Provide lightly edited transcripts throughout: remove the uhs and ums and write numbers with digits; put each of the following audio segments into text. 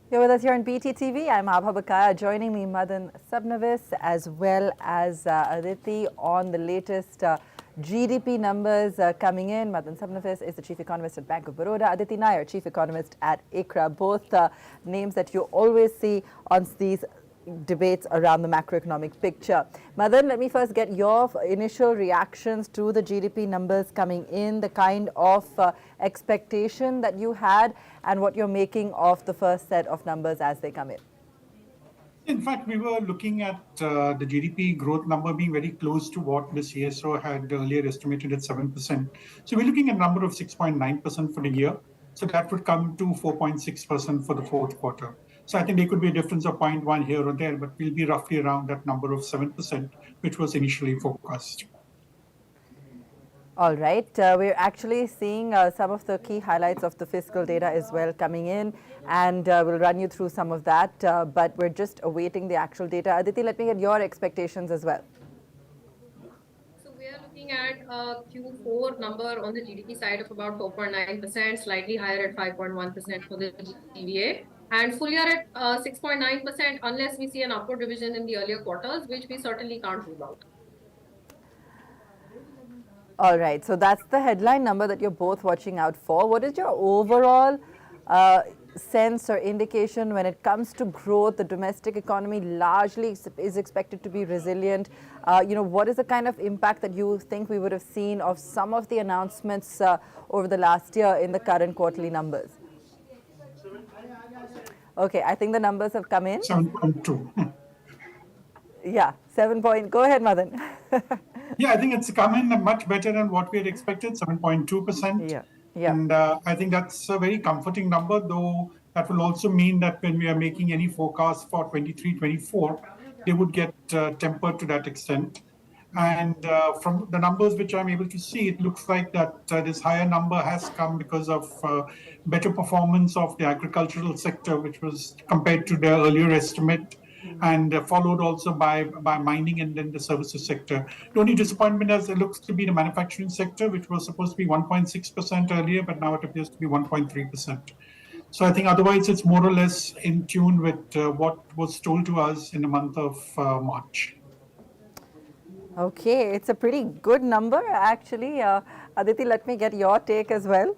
You're with us here on BTTV. I'm Abha Bakaya. Joining me, Madan Sabnavis, as well as Aditi on the latest GDP numbers coming in. Madan Sabnavis is the Chief Economist at Bank of Baroda. Aditi Nair, Chief Economist at ICRA. Both names that you always see on these debates around the macroeconomic picture. Madan, let me first get your initial reactions to the GDP numbers coming in, the kind of expectation that you had, and what you're making of the first set of numbers as they come in. In fact, we were looking at the GDP growth number being very close to what the CSO had earlier estimated at 7%. So we're looking at a number of 6.9% for the year. So that would come to 4.6% for the fourth quarter. So I think there could be a difference of 0.1 here or there, but we'll be roughly around that number of 7%, which was initially forecast. All right. We're actually seeing some of the key highlights of the fiscal data as well coming in, and we'll run you through some of that, but we're just awaiting the actual data. Aditi, let me get your expectations as well. So we are looking at a Q4 number on the GDP side of about 4.9%, slightly higher at 5.1% for the GVA, and full year at 6.9% unless we see an upward revision in the earlier quarters, which we certainly can't rule out. All right, so that's the headline number that you're both watching out for. What is your overall sense or indication when it comes to growth? The domestic economy largely is expected to be resilient. What is the kind of impact that you think we would have seen of some of the announcements over the last year in the current quarterly numbers? Okay, I think the numbers have come in. 7.2. Yeah, 7 point. Go ahead, Madan. Yeah, I think it's come in much better than what we had expected, 7.2%. Yeah. And I think that's a very comforting number, though that will also mean that when we are making any forecasts for 23-24, they would get tempered to that extent. And from the numbers which I'm able to see, it looks like that this higher number has come because of better performance of the agricultural sector, which was compared to the earlier estimate, and followed also by mining and then the services sector. The only disappointment as it looks to be the manufacturing sector, which was supposed to be 1.6% earlier, but now it appears to be 1.3%. So I think otherwise it's more or less in tune with what was told to us in the month of March. Okay, it's a pretty good number actually. Aditi, let me get your take as well.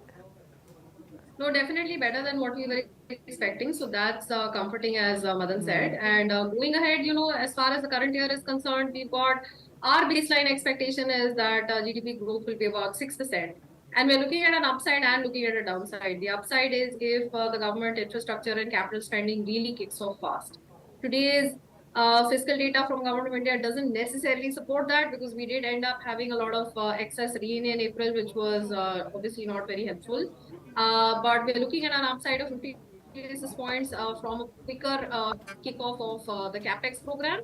No, definitely better than what we were expecting. So that's comforting, as Madan said. And going ahead, as far as the current year is concerned, we've got our baseline expectation is that GDP growth will be about 6%. And we're looking at an upside and looking at a downside. The upside is if the government infrastructure and capital spending really kicks off fast. Today's fiscal data from Government of India doesn't necessarily support that, because we did end up having a lot of excess rain in April, which was obviously not very helpful. But we're looking at an upside of 50 basis points from a quicker kickoff of the capex program,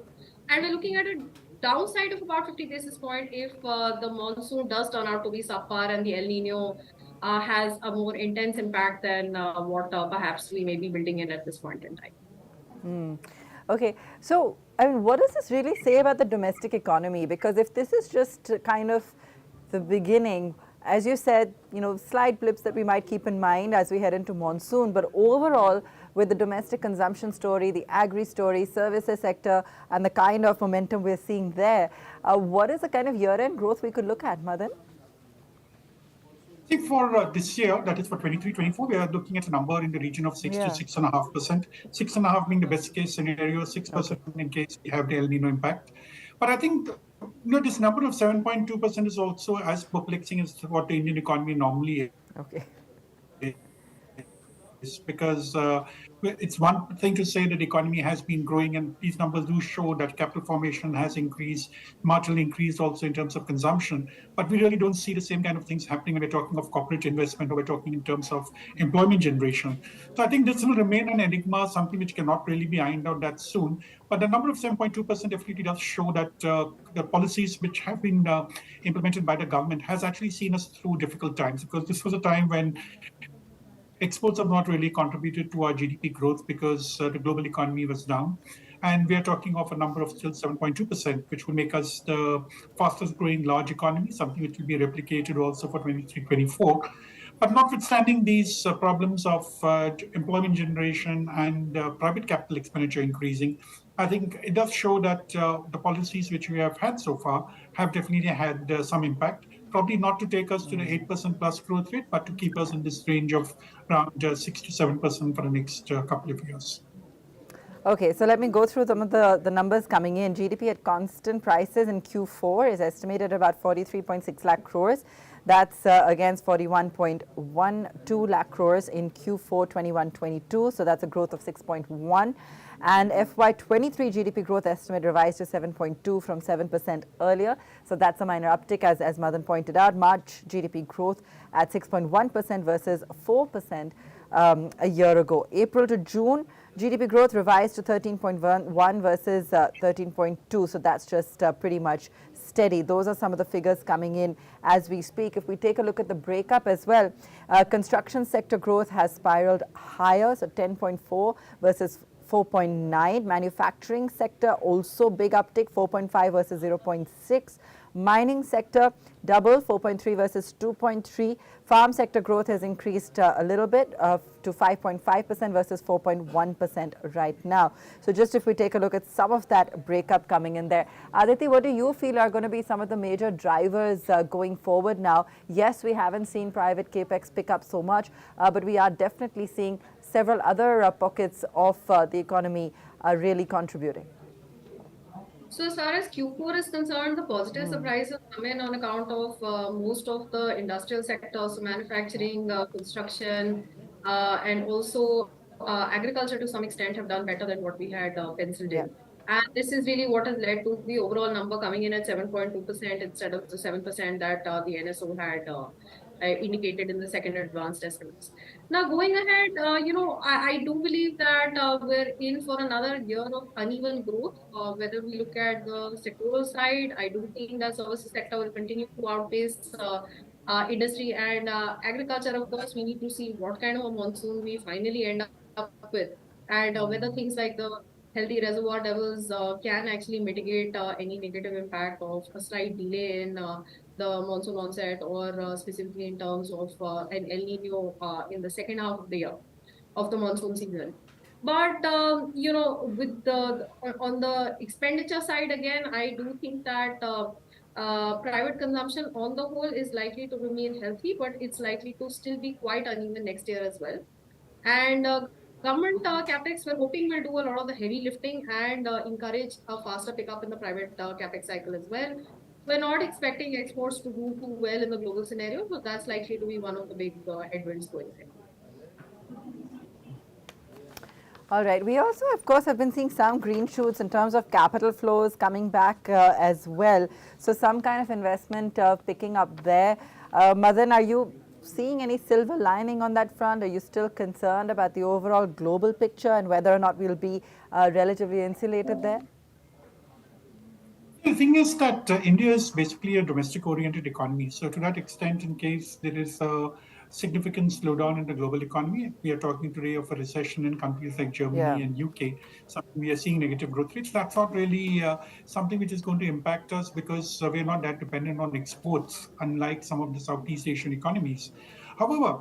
and we're looking at a downside of about 50 basis points if the monsoon does turn out to be subpar and the El Nino has a more intense impact than what perhaps we may be building in at this point in time. Okay, so I mean, what does this really say about the domestic economy? Because if this is just kind of the beginning, as you said, slight blips that we might keep in mind as we head into monsoon, but overall, with the domestic consumption story, the agri story, services sector, and the kind of momentum we're seeing there, what is the kind of year-end growth we could look at, Madan? I think for this year, that is for 23-24, we are looking at a number in the region of 6 to 6.5%. 6.5% being the best case scenario, 6% in case we have the El Nino impact. But I think this number of 7.2% is also as perplexing as what the Indian economy normally is. Okay. Because it's one thing to say that the economy has been growing, and these numbers do show that capital formation has increased, marginally increased also in terms of consumption. But we really don't see the same kind of things happening when we're talking of corporate investment or we're talking in terms of employment generation. So I think this will remain an enigma, something which cannot really be ironed out that soon. But the number of 7.2% definitely does show that the policies which have been implemented by the government has actually seen us through difficult times, because this was a time when exports have not really contributed to our GDP growth because the global economy was down. And we are talking of a number of still 7.2%, which will make us the fastest growing large economy, something which will be replicated also for 23-24. But notwithstanding these problems of employment generation and private capital expenditure increasing, I think it does show that the policies which we have had so far have definitely had some impact. Probably not to take us to the 8% plus growth rate, but to keep us in this range of around 6 to 7% for the next couple of years. Okay, so let me go through some of the numbers coming in. GDP at constant prices in Q4 is estimated at about 43.6 lakh crores. That's against 41.12 lakh crores in Q4 21-22. So that's a growth of 6.1. And FY23 GDP growth estimate revised to 7.2 from 7% earlier. So that's a minor uptick, as Madan pointed out. March GDP growth at 6.1% versus 4% a year ago. April to June, GDP growth revised to 13.1 versus 13.2. So that's just pretty much steady. Those are some of the figures coming in as we speak. If we take a look at the breakup as well, construction sector growth has spiraled higher, so 10.4 versus 4.9. Manufacturing sector also big uptick, 4.5 versus 0.6. Mining sector double, 4.3 versus 2.3. Farm sector growth has increased a little bit to 5.5% versus 4.1% right now. So just if we take a look at some of that breakup coming in there. Aditi, what do you feel are going to be some of the major drivers going forward now? Yes, we haven't seen private capex pick up so much, but we are definitely seeing several other pockets of the economy really contributing. So as far as Q4 is concerned, the positive surprises come in on account of most of the industrial sectors, so manufacturing, construction, and also agriculture to some extent have done better than what we had penciled in. And this is really what has led to the overall number coming in at 7.2% instead of the 7% that the NSO had indicated in the second advanced estimates. Now, going ahead, I do believe that we're in for another year of uneven growth. Whether we look at the sectoral side, I do think that services sector will continue to outpace industry and agriculture. Of course, we need to see what kind of a monsoon we finally end up with, and whether things like the healthy reservoir levels can actually mitigate any negative impact of a slight delay in the monsoon onset, or specifically in terms of an El Nino in the second half of the year of the monsoon season. But with the on the expenditure side again, I do think that private consumption on the whole is likely to remain healthy, but it's likely to still be quite uneven next year as well. And government capex, we're hoping will do a lot of the heavy lifting and encourage a faster pickup in the private capex cycle as well. We're not expecting exports to do too well in the global scenario, but that's likely to be one of the big headwinds going ahead. All right. We also, of course, have been seeing some green shoots in terms of capital flows coming back as well. So some kind of investment picking up there. Madan, are you seeing any silver lining on that front? Are you still concerned about the overall global picture and whether or not we'll be relatively insulated there? The thing is that India is basically a domestic-oriented economy. So to that extent, in case there is a significant slowdown in the global economy, we are talking today of a recession in countries like Germany and UK. So we are seeing negative growth rates. That's not really something which is going to impact us, because we're not that dependent on exports, unlike some of the Southeast Asian economies. However,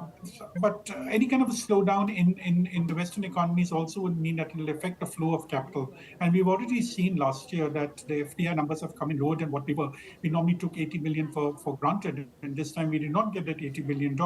but any kind of a slowdown in the Western economies also would mean that it will affect the flow of capital. And we've already seen last year that the FDI numbers have come in lower than what we were. We normally took 80 billion for granted, and this time we did not get that $80 billion.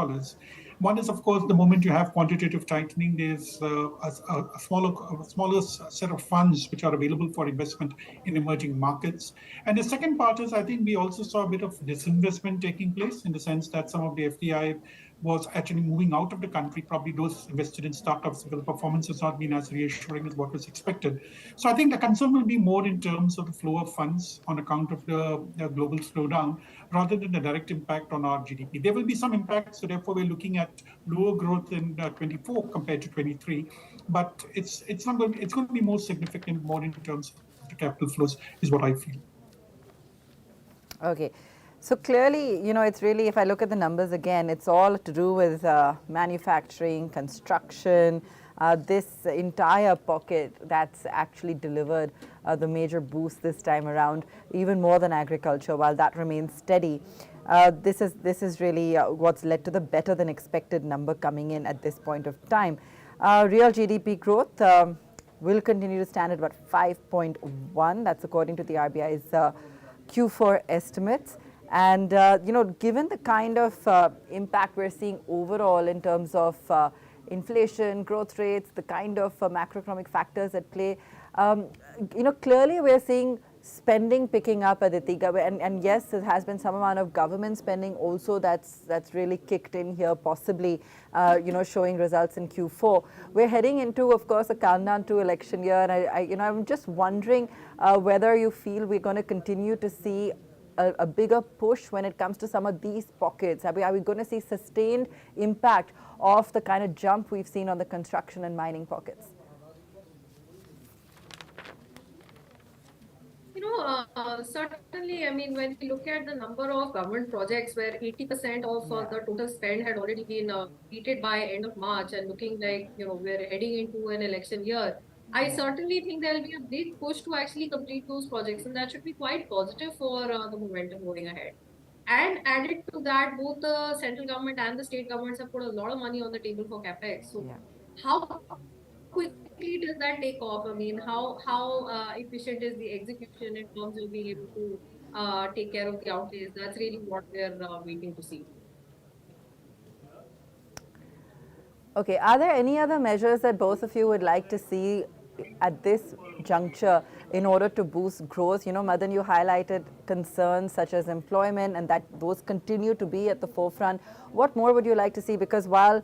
One is, of course, the moment you have quantitative tightening, there's a smaller set of funds which are available for investment in emerging markets. And the second part is, I think we also saw a bit of disinvestment taking place, in the sense that some of the FDI was actually moving out of the country. Probably those invested in startups, because the performance has not been as reassuring as what was expected. So I think the concern will be more in terms of the flow of funds on account of the global slowdown, rather than the direct impact on our GDP. There will be some impact, so therefore we're looking at lower growth in 24 compared to 23. But it's going to be more significant, more in terms of the capital flows, is what I feel. Okay. So clearly, it's really, if I look at the numbers again, it's all to do with manufacturing, construction, this entire pocket that's actually delivered the major boost this time around, even more than agriculture, while that remains steady. This is really what's led to the better than expected number coming in at this point of time. Real GDP growth will continue to stand at about 5.1. That's according to the RBI's Q4 estimates. And, given the kind of impact we're seeing overall in terms of inflation, growth rates, the kind of macroeconomic factors at play, clearly we're seeing spending picking up at the and yes, there has been some amount of government spending also that's really kicked in here, possibly, showing results in Q4. We're heading into, of course, a countdown to election year, and I'm just wondering whether you feel we're going to continue to see a bigger push when it comes to some of these pockets. Are we going to see sustained impact of the kind of jump we've seen on the construction and mining pockets? Certainly, I mean, when we look at the number of government projects where 80% of the total spend had already been completed by end of March, and looking like, we're heading into an election year, I certainly think there'll be a big push to actually complete those projects, and that should be quite positive for the momentum going ahead. And added to that, both the central government and the state governments have put a lot of money on the table for capex. So, how quickly does that take off? I mean, how efficient is the execution in terms of being able to take care of the outlays? That's really what we're waiting to see. Okay, are there any other measures that both of you would like to see at this juncture in order to boost growth? Madan, you highlighted concerns such as employment, and that those continue to be at the forefront. What more would you like to see? Because while,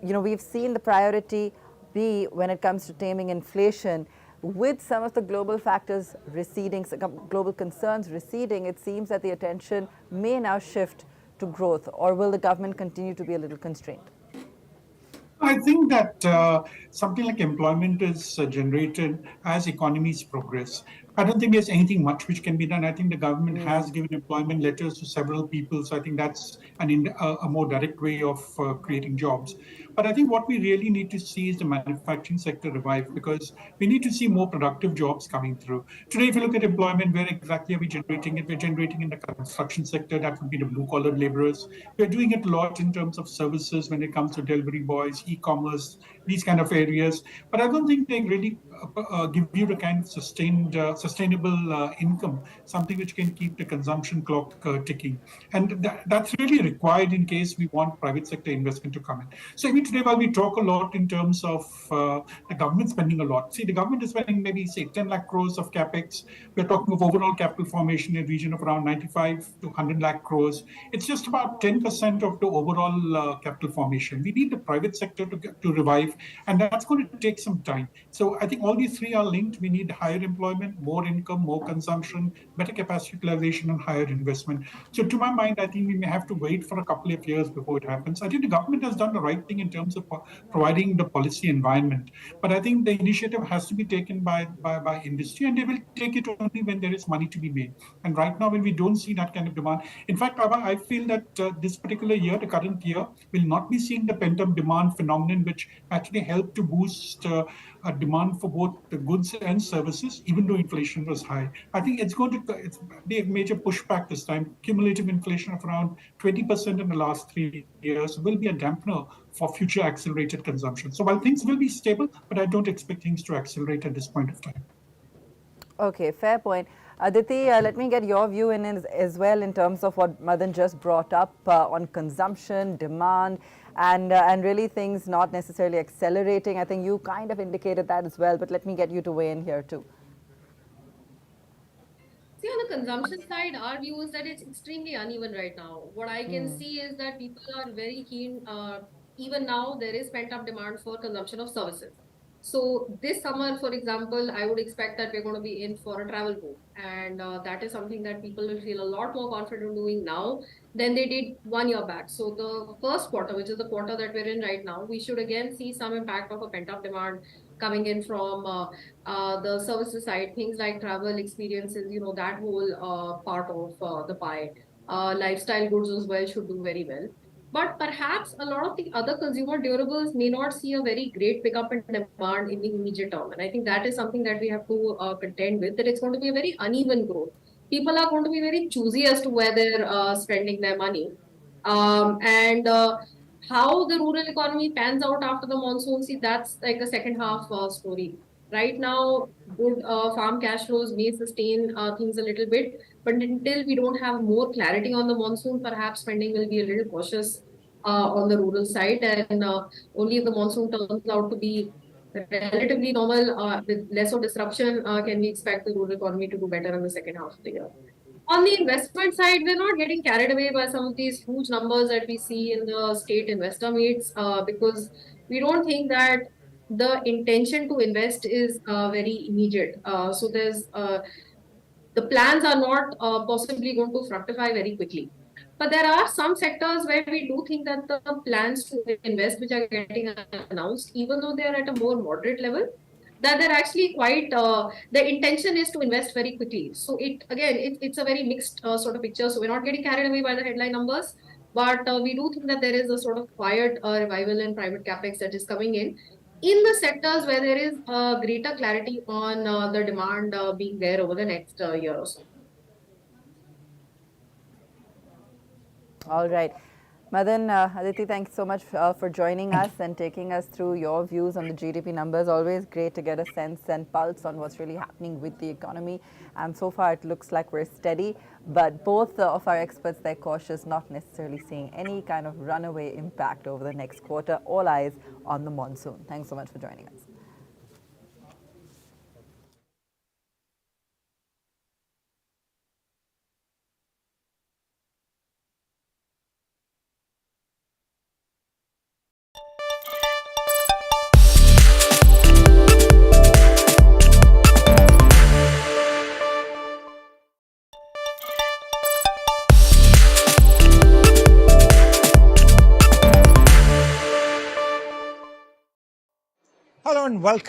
we've seen the priority be when it comes to taming inflation, with some of the global factors receding, global concerns receding, it seems that the attention may now shift to growth, or will the government continue to be a little constrained? I think that something like employment is generated as economies progress. I don't think there's anything much which can be done. I think the government has given employment letters to several people. So I think that's a more direct way of creating jobs. But I think what we really need to see is the manufacturing sector revive, because we need to see more productive jobs coming through. Today, if you look at employment, where exactly are we generating it? We're generating in the construction sector. That would be the blue-collar laborers. We're doing it a lot in terms of services when it comes to delivery boys, e-commerce, these kind of areas. But I don't think they really give you the kind of sustainable income, something which can keep the consumption clock ticking. And that's really required in case we want private sector investment to come in. So even today, while we talk a lot in terms of the government spending a lot, see, the government is spending maybe, say, 10 lakh crores of capex. We're talking of overall capital formation in a region of around 95 to 100 lakh crores. It's just about 10% of the overall capital formation. We need the private sector to revive, and that's going to take some time. So I think all these three are linked. We need higher employment, more income, more consumption, better capacity utilization, and higher investment. So to my mind, I think we may have to wait for a couple of years before it happens. I think the government has done the right thing in terms of providing the policy environment. But I think the initiative has to be taken by industry, and they will take it only when there is money to be made. And right now, when we don't see that kind of demand, in fact, I feel that this particular year, the current year, will not be seeing the pent-up demand phenomenon, which actually helped to boost demand for both the goods and services, even though inflation was high. I think it's going to be a major pushback this time. Cumulative inflation of around 20% in the last 3 years will be a dampener for future accelerated consumption. So while things will be stable, but I don't expect things to accelerate at this point of time. Okay, fair point. Aditi, let me get your view in as well in terms of what Madan just brought up on consumption, demand, and really things not necessarily accelerating. I think you kind of indicated that as well, but let me get you to weigh in here too. See, on the consumption side, our view is that it's extremely uneven right now. What I can see is that people are very keen. Even now, there is pent-up demand for consumption of services. So this summer, for example, I would expect that we're going to be in for a travel boom. And that is something that people will feel a lot more confident doing now than they did 1 year back. So the first quarter, which is the quarter that we're in right now, we should again see some impact of a pent-up demand coming in from the services side, things like travel experiences, that whole part of the pie. Lifestyle goods as well should do very well. But perhaps a lot of the other consumer durables may not see a very great pickup in demand in the immediate term. And I think that is something that we have to contend with, that it's going to be a very uneven growth. people are going to be very choosy as to where they're spending their money. And how the rural economy pans out after the monsoon, see, that's like a second half story. Right now, good farm cash flows may sustain things a little bit, but until we don't have more clarity on the monsoon, perhaps spending will be a little cautious on the rural side. And only if the monsoon turns out to be relatively normal with less of disruption, can we expect the rural economy to do better in the second half of the year. On the investment side, we're not getting carried away by some of these huge numbers that we see in the state investor meets because we don't think that the intention to invest is very immediate. So the plans are not possibly going to fructify very quickly. But there are some sectors where we do think that the plans to invest, which are getting announced, even though they are at a more moderate level, that they're actually quite, the intention is to invest very quickly. So it's a very mixed sort of picture. So we're not getting carried away by the headline numbers, but we do think that there is a sort of quiet revival in private capex that is coming in the sectors where there is greater clarity on the demand being there over the next year or so. All right. Madan, Aditi, thanks so much for joining us and taking us through your views on the GDP numbers. Always great to get a sense and pulse on what's really happening with the economy. And so far, it looks like we're steady. But both of our experts, they're cautious, not necessarily seeing any kind of runaway impact over the next quarter. All eyes on the monsoon. Thanks so much for joining us. Hello and welcome.